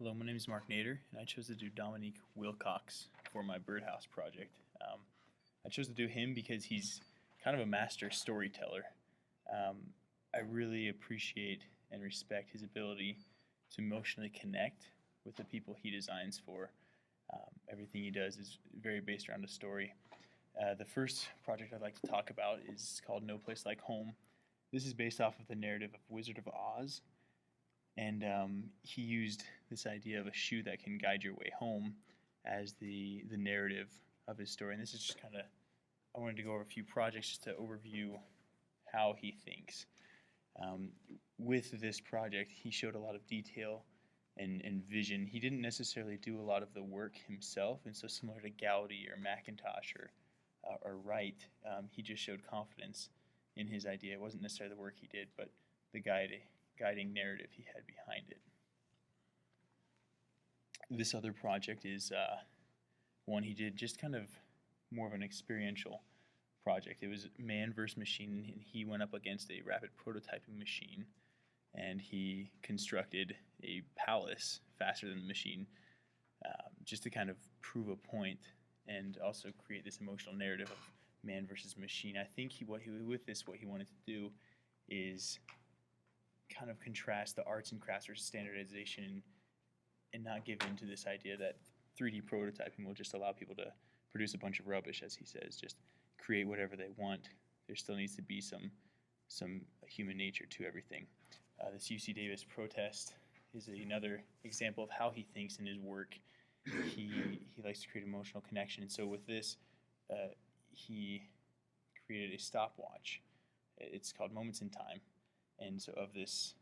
Hello, my name is Mark Nader, and I chose to do Dominic Wilcox for my birdhouse project. I chose to do him because he's kind of a master storyteller. I really appreciate and respect his ability to emotionally connect with the people he designs for. Everything he does is very based around a story. The first project I'd like to talk about is called No Place Like Home. This is based off of the narrative of Wizard of Oz, and he used this idea of a shoe that can guide your way home as the narrative of his story. And this is just kind of, I wanted to go over a few projects just to overview how he thinks. With this project, he showed a lot of detail and vision. He didn't necessarily do a lot of the work himself, and so similar to Gaudi or Macintosh or Wright, he just showed confidence in his idea. It wasn't necessarily the work he did, but the guiding narrative he had behind it. This other project is one he did just kind of more of an experiential project. It was man versus machine, and he went up against a rapid prototyping machine, and he constructed a palace faster than the machine, just to kind of prove a point and also create this emotional narrative of man versus machine. I think what he wanted to do is kind of contrast the arts and crafts versus standardization and not give in to this idea that 3D prototyping will just allow people to produce a bunch of rubbish, as he says, just create whatever they want. There still needs to be some human nature to everything. This UC Davis protest is another example of how he thinks in his work. He likes to create emotional connection, and so with this, he created a stopwatch. It's called Moments in Time, and so of this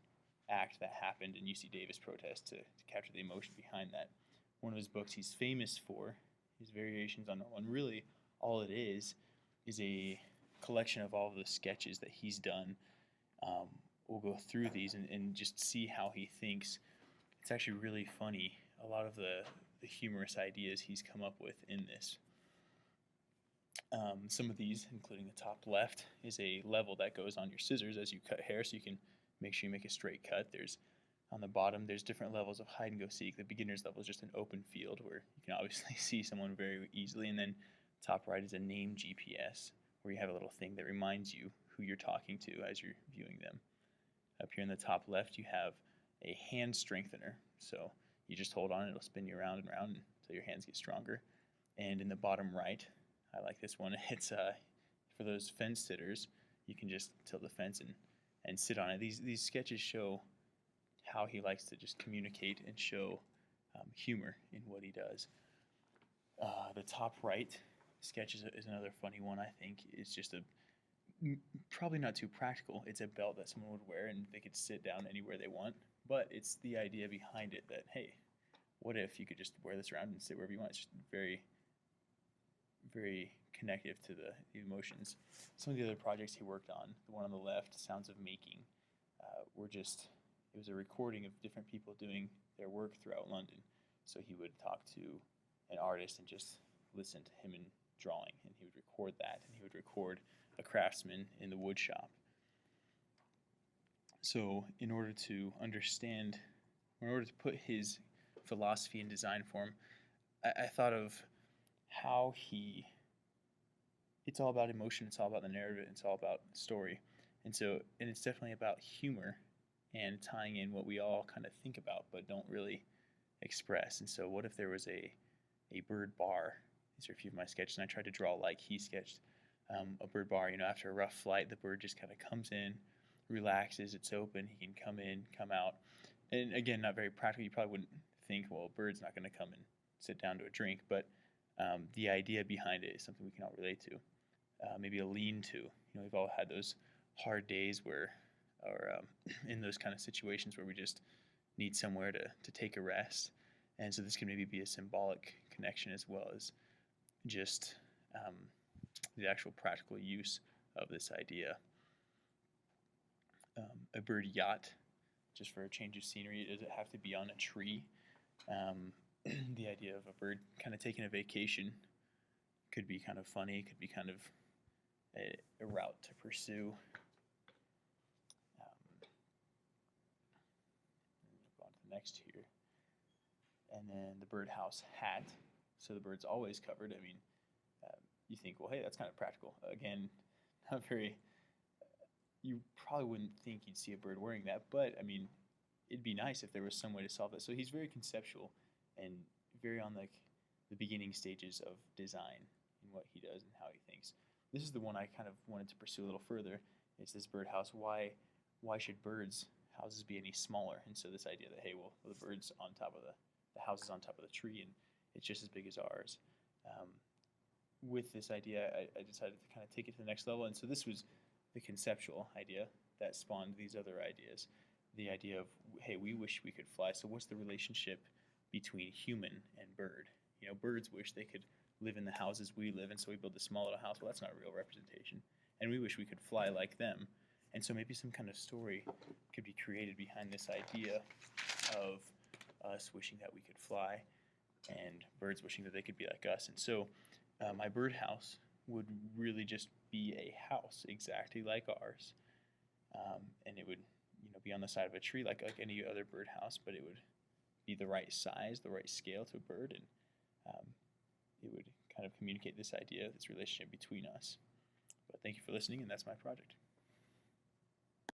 act that happened in UC Davis protest to capture the emotion behind that. One of his books he's famous for, his Variations on Normal, and really all it is a collection of all of the sketches that he's done. We'll go through these and just see how he thinks. It's actually really funny, a lot of the humorous ideas he's come up with in this. Some of these, including the top left, is a level that goes on your scissors as you cut hair, so you can make sure you make a straight cut. On the bottom, there's different levels of hide and go seek. The beginner's level is just an open field where you can obviously see someone very easily. And then top right is a name GPS, where you have a little thing that reminds you who you're talking to as you're viewing them. Up here in the top left, you have a hand strengthener. So you just hold on, it'll spin you around and around until your hands get stronger. And in the bottom right, I like this one. It's for those fence sitters. You can just tilt the fence and sit on it. These sketches show how he likes to just communicate and show humor in what he does. The top right sketch is another funny one, I think. It's just probably not too practical. It's a belt that someone would wear and they could sit down anywhere they want, but it's the idea behind it that, hey, what if you could just wear this around and sit wherever you want? It's just very, very connective to the emotions. Some of the other projects he worked on, the one on the left, Sounds of Making, it was a recording of different people doing their work throughout London. So he would talk to an artist and just listen to him in drawing, and he would record that, and he would record a craftsman in the wood shop. So in order to put his philosophy in design form, I thought of how it's all about emotion, it's all about the narrative, it's all about story. And it's definitely about humor and tying in what we all kind of think about but don't really express. And so what if there was a bird bar? These are a few of my sketches, and I tried to draw like he sketched a bird bar. After a rough flight, the bird just kind of comes in, relaxes, it's open, he can come in, come out. And again, not very practical. You probably wouldn't think, well, a bird's not going to come and sit down to a drink, but the idea behind it is something we can all relate to. Maybe a lean-to. We've all had those hard days or in those kind of situations where we just need somewhere to take a rest. And so this can maybe be a symbolic connection as well as just the actual practical use of this idea. A bird yacht, just for a change of scenery. Does it have to be on a tree? The idea of a bird kind of taking a vacation could be kind of funny, could be kind of a route to pursue. Move on to the next here. and then the birdhouse hat, so the bird's always covered. I mean, you think, well, hey, that's kind of practical. Again, not very. You probably wouldn't think you'd see a bird wearing that, but I mean, it'd be nice if there was some way to solve that. So he's very conceptual and very on like the beginning stages of design in what he does and how he thinks. This is the one I kind of wanted to pursue a little further. It's this birdhouse. Why should birds' houses be any smaller? And so this idea that, hey, well, the bird's on top of the house is on top of the tree, and it's just as big as ours. With this idea, I decided to kind of take it to the next level. And so this was the conceptual idea that spawned these other ideas. The idea of, hey, we wish we could fly. So what's the relationship between human and bird? You know, birds wish they could live in the houses we live in, so we build a small little house. Well, that's not real representation. And we wish we could fly like them. And so maybe some kind of story could be created behind this idea of us wishing that we could fly and birds wishing that they could be like us. And so my birdhouse would really just be a house exactly like ours. And it would, be on the side of a tree like any other birdhouse, but it would be the right size, the right scale to a bird, and it would kind of communicate this idea, this relationship between us. But thank you for listening, and that's my project.